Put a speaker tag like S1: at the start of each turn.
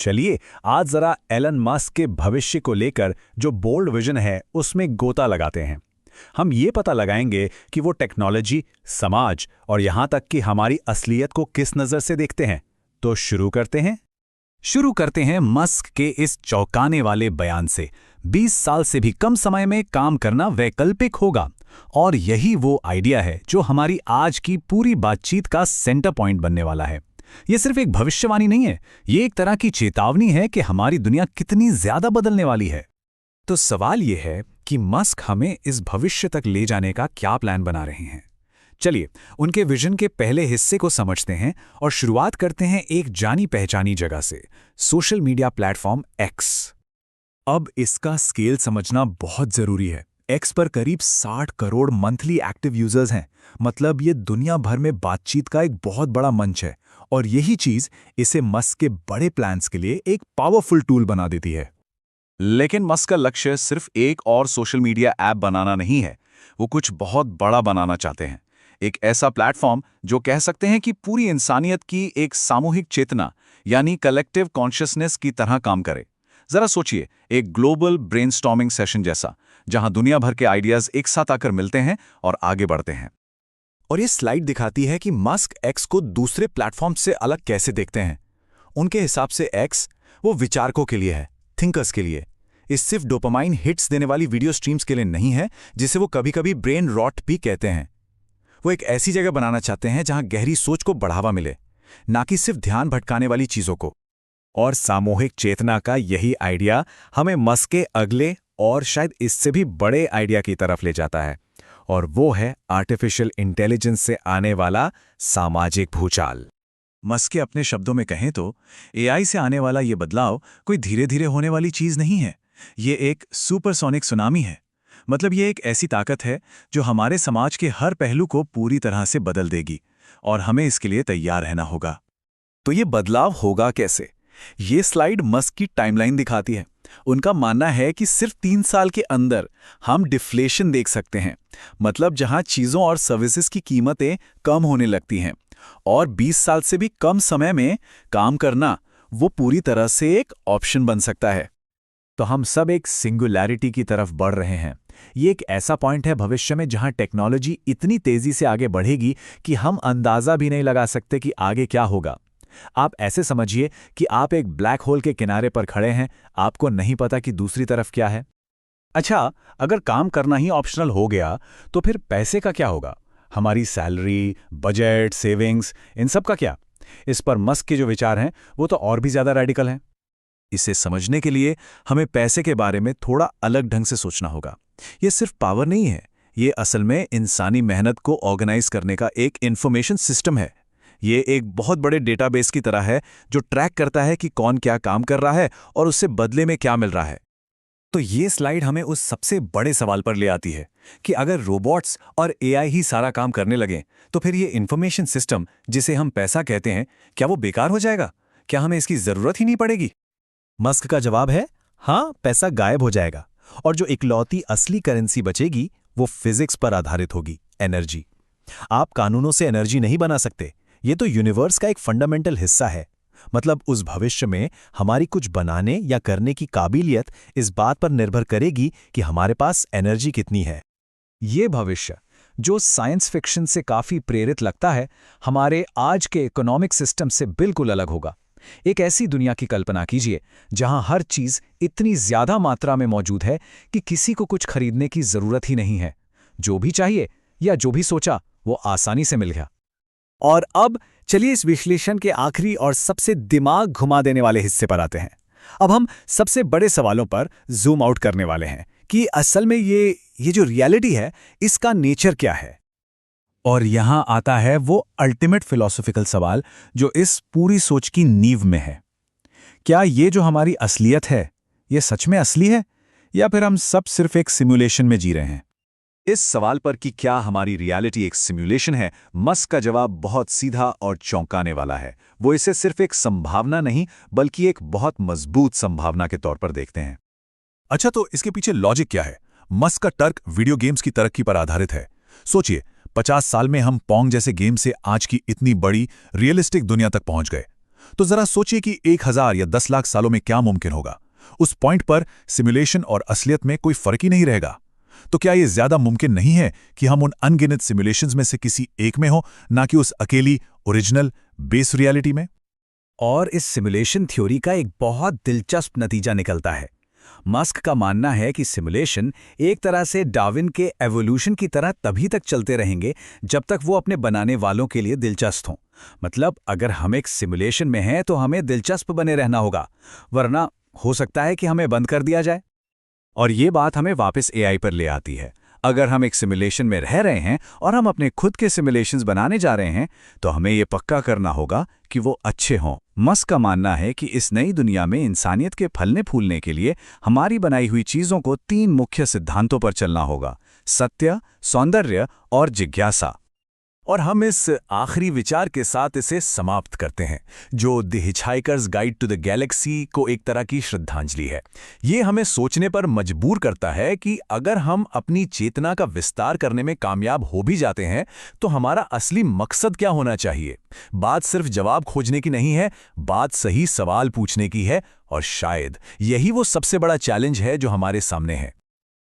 S1: चलिए आज जरा एलन मस्क के भविष्य को लेकर जो बोल्ड विजन है उसमें गोता लगाते हैं। हम ये पता लगाएंगे कि वो टेक्नोलॉजी, समाज और यहां तक कि हमारी असलियत को किस नजर से देखते हैं। तो शुरू करते हैं मस्क के इस चौंकाने वाले बयान से। 20 साल से भी कम समय में काम करना वैकल्पिक होगा। और यही वो आइडिया है जो हमारी आज की पूरी बातचीत का सेंटर पॉइंट बनने वाला है। ये सिर्फ एक भविष्यवाणी नहीं है, ये एक तरह की चेतावनी है कि हमारी दुनिया कितनी ज्यादा बदलने वाली है। तो सवाल ये है कि मस्क हमें इस भविष्य तक ले जाने का क्या प्लान बना रहे हैं। चलिए उनके विजन के पहले हिस्से को समझते हैं और शुरुआत करते हैं एक जानी पहचानी जगह से, सोशल मीडिया प्लेटफॉर्म एक्स। अब इसका स्केल समझना बहुत जरूरी है। एक्स पर करीब 60 करोड़ मंथली एक्टिव यूजर्स हैं। मतलब ये दुनिया भर में बातचीत का एक बहुत बड़ा मंच है और यही चीज इसे मस्क के बड़े प्लान्स के लिए एक पावरफुल टूल बना देती है।
S2: लेकिन मस्क का लक्ष्य सिर्फ एक और सोशल मीडिया ऐप बनाना नहीं है, वो कुछ बहुत बड़ा बनाना चाहते हैं। एक ऐसा प्लेटफॉर्म जो कह सकते हैं कि पूरी इंसानियत की एक सामूहिक चेतना यानी कलेक्टिव कॉन्शियसनेस की तरह काम करे। जरा सोचिए, एक ग्लोबल ब्रेनस्टॉर्मिंग सेशन जैसा, जहां दुनिया भर के आइडियाज एक साथ आकर मिलते हैं और आगे बढ़ते हैं।
S1: और ये स्लाइड दिखाती है कि मस्क एक्स को दूसरे प्लेटफॉर्म से अलग कैसे देखते हैं। उनके हिसाब से एक्स वो विचारकों के लिए है, थिंकर्स के लिए। इस सिर्फ डोपामाइन हिट्स देने वाली वीडियो स्ट्रीम्स के लिए नहीं है, जिसे वो कभी-कभी ब्रेन रॉट भी कहते हैं। वो एक ऐसी जगह बनाना चाहते हैं जहां गहरी सोच को बढ़ावा मिले, ना कि सिर्फ ध्यान भटकाने वाली चीजों को। और सामूहिक चेतना का यही आइडिया हमें मस्क के अगले और शायद इससे भी बड़े आइडिया की तरफ ले जाता है, और वो है आर्टिफिशियल इंटेलिजेंस से आने वाला सामाजिक भूचाल।
S2: मस्क के अपने शब्दों में कहें तो एआई से आने वाला ये बदलाव कोई धीरे धीरे होने वाली चीज नहीं है, ये एक सुपरसोनिक सुनामी है। मतलब ये एक ऐसी ताकत है जो हमारे समाज के हर पहलू को पूरी तरह से बदल देगी, और हमें इसके लिए तैयार रहना होगा।
S1: तो ये बदलाव होगा कैसे? ये स्लाइड मस्क की टाइमलाइन दिखाती है। उनका मानना है कि सिर्फ 3 साल के अंदर हम डिफ्लेशन देख सकते हैं, मतलब जहां चीजों और सर्विसेज की कीमतें कम होने लगती हैं, और 20 साल से भी कम समय में काम करना वो पूरी तरह से एक ऑप्शन बन सकता है। तो हम सब एक सिंगुलैरिटी की तरफ बढ़ रहे हैं। ये एक ऐसा पॉइंट है भविष्य में जहां टेक्नोलॉजी इतनी तेजी से आगे बढ़ेगी कि हम अंदाजा भी नहीं लगा सकते कि आगे क्या होगा। आप ऐसे समझिए कि आप एक ब्लैक होल के किनारे पर खड़े हैं, आपको नहीं पता कि दूसरी तरफ क्या है। अच्छा, अगर काम करना ही ऑप्शनल हो गया तो फिर पैसे का क्या होगा? हमारी सैलरी, बजट, सेविंग्स, इन सब का क्या? इस पर मस्क के जो विचार हैं वो तो और भी ज्यादा रेडिकल हैं। इसे समझने के लिए हमें पैसे के बारे में थोड़ा अलग ढंग से सोचना होगा। ये सिर्फ पावर नहीं है, ये असल में इंसानी मेहनत को ऑर्गेनाइज करने का एक इंफॉर्मेशन सिस्टम है। ये एक बहुत बड़े डेटाबेस की तरह है जो ट्रैक करता है कि कौन क्या काम कर रहा है और उससे बदले में क्या मिल रहा है। तो ये स्लाइड हमें उस सबसे बड़े सवाल पर ले आती है कि अगर रोबोट्स और एआई ही सारा काम करने लगें तो फिर ये इंफॉर्मेशन सिस्टम जिसे हम पैसा कहते हैं, क्या वो बेकार हो जाएगा? क्या हमें इसकी जरूरत ही नहीं पड़ेगी? मस्क का जवाब है हाँ, पैसा गायब हो जाएगा और जो इकलौती असली करेंसी बचेगी वो फिजिक्स पर आधारित होगी, एनर्जी। आप कानूनों से एनर्जी नहीं बना सकते, ये तो यूनिवर्स का एक फंडामेंटल हिस्सा है। मतलब उस भविष्य में हमारी कुछ बनाने या करने की काबिलियत इस बात पर निर्भर करेगी कि हमारे पास एनर्जी कितनी है। ये भविष्य जो साइंस फिक्शन से काफी प्रेरित लगता है, हमारे आज के इकोनॉमिक सिस्टम से बिल्कुल अलग होगा। एक ऐसी दुनिया की कल्पना कीजिए जहां हर चीज इतनी ज्यादा मात्रा में मौजूद है कि किसी को कुछ खरीदने की जरूरत ही नहीं है। जो भी चाहिए या जो भी सोचा वो आसानी से मिल गया। और अब चलिए इस विश्लेषण के आखिरी और सबसे दिमाग घुमा देने वाले हिस्से पर आते हैं। अब हम सबसे बड़े सवालों पर जूम आउट करने वाले हैं कि असल में ये जो रियलिटी है इसका नेचर क्या है। और यहां आता है वो अल्टीमेट फिलॉसॉफिकल सवाल जो इस पूरी सोच की नींव में है। क्या ये जो हमारी असलियत है ये सच में असली है, या फिर हम सब सिर्फ एक सिमुलेशन में जी रहे हैं?
S2: इस सवाल पर कि क्या हमारी रियलिटी एक सिमुलेशन है, मस्क का जवाब बहुत सीधा और चौंकाने वाला है। वो इसे सिर्फ एक संभावना नहीं बल्कि एक बहुत मजबूत संभावना के तौर पर देखते हैं।
S1: अच्छा, तो इसके पीछे लॉजिक क्या है? मस्क का तर्क वीडियो गेम्स की तरक्की पर आधारित है। सोचिए, 50 साल में हम पोंग जैसे गेम से आज की इतनी बड़ी रियलिस्टिक दुनिया तक पहुंच गए।
S3: तो जरा सोचिए कि 1000 या 10 लाख सालों में क्या मुमकिन होगा। उस पॉइंट पर सिमुलेशन और असलियत में कोई फर्क ही नहीं रहेगा। तो क्या यह ज्यादा मुमकिन नहीं है कि हम उन अनगिनत सिमुलेशंस में से किसी एक में हो, ना कि उस अकेली ओरिजिनल बेस रियलिटी में?
S1: और इस सिमुलेशन थ्योरी का एक बहुत दिलचस्प नतीजा निकलता है। मस्क का मानना है कि सिमुलेशन एक तरह से डार्विन के एवोल्यूशन की तरह तभी तक चलते रहेंगे जब तक वो अपने बनाने वालों के लिए दिलचस्प हों। मतलब अगर हम एक सिमुलेशन में हैं तो हमें दिलचस्प बने रहना होगा, वरना हो सकता है कि हमें बंद कर दिया जाए।
S2: और ये बात हमें वापस एआई पर ले आती है। अगर हम एक सिमुलेशन में रह रहे हैं और हम अपने खुद के सिमुलेशंस बनाने जा रहे हैं, तो हमें ये पक्का करना होगा कि वो अच्छे हों। मस्क का मानना है कि इस नई दुनिया में इंसानियत के फलने फूलने के लिए हमारी बनाई हुई चीज़ों को 3 मुख्य सिद्धांतों पर चलना होगा: सत्य, सौंदर्य और जिज्ञासा।
S1: और हम इस आखिरी विचार के साथ इसे समाप्त करते हैं, जो the Hitchhiker's Guide to the Galaxy को एक तरह की श्रद्धांजलि है। ये हमें सोचने पर मजबूर करता है कि अगर हम अपनी चेतना का विस्तार करने में कामयाब हो भी जाते हैं, तो हमारा असली मकसद क्या होना चाहिए। बात सिर्फ जवाब खोजने की नहीं है, बात सही सवाल पूछने की है, और शायद यही वो सबसे बड़ा चैलेंज है जो हमारे सामने है।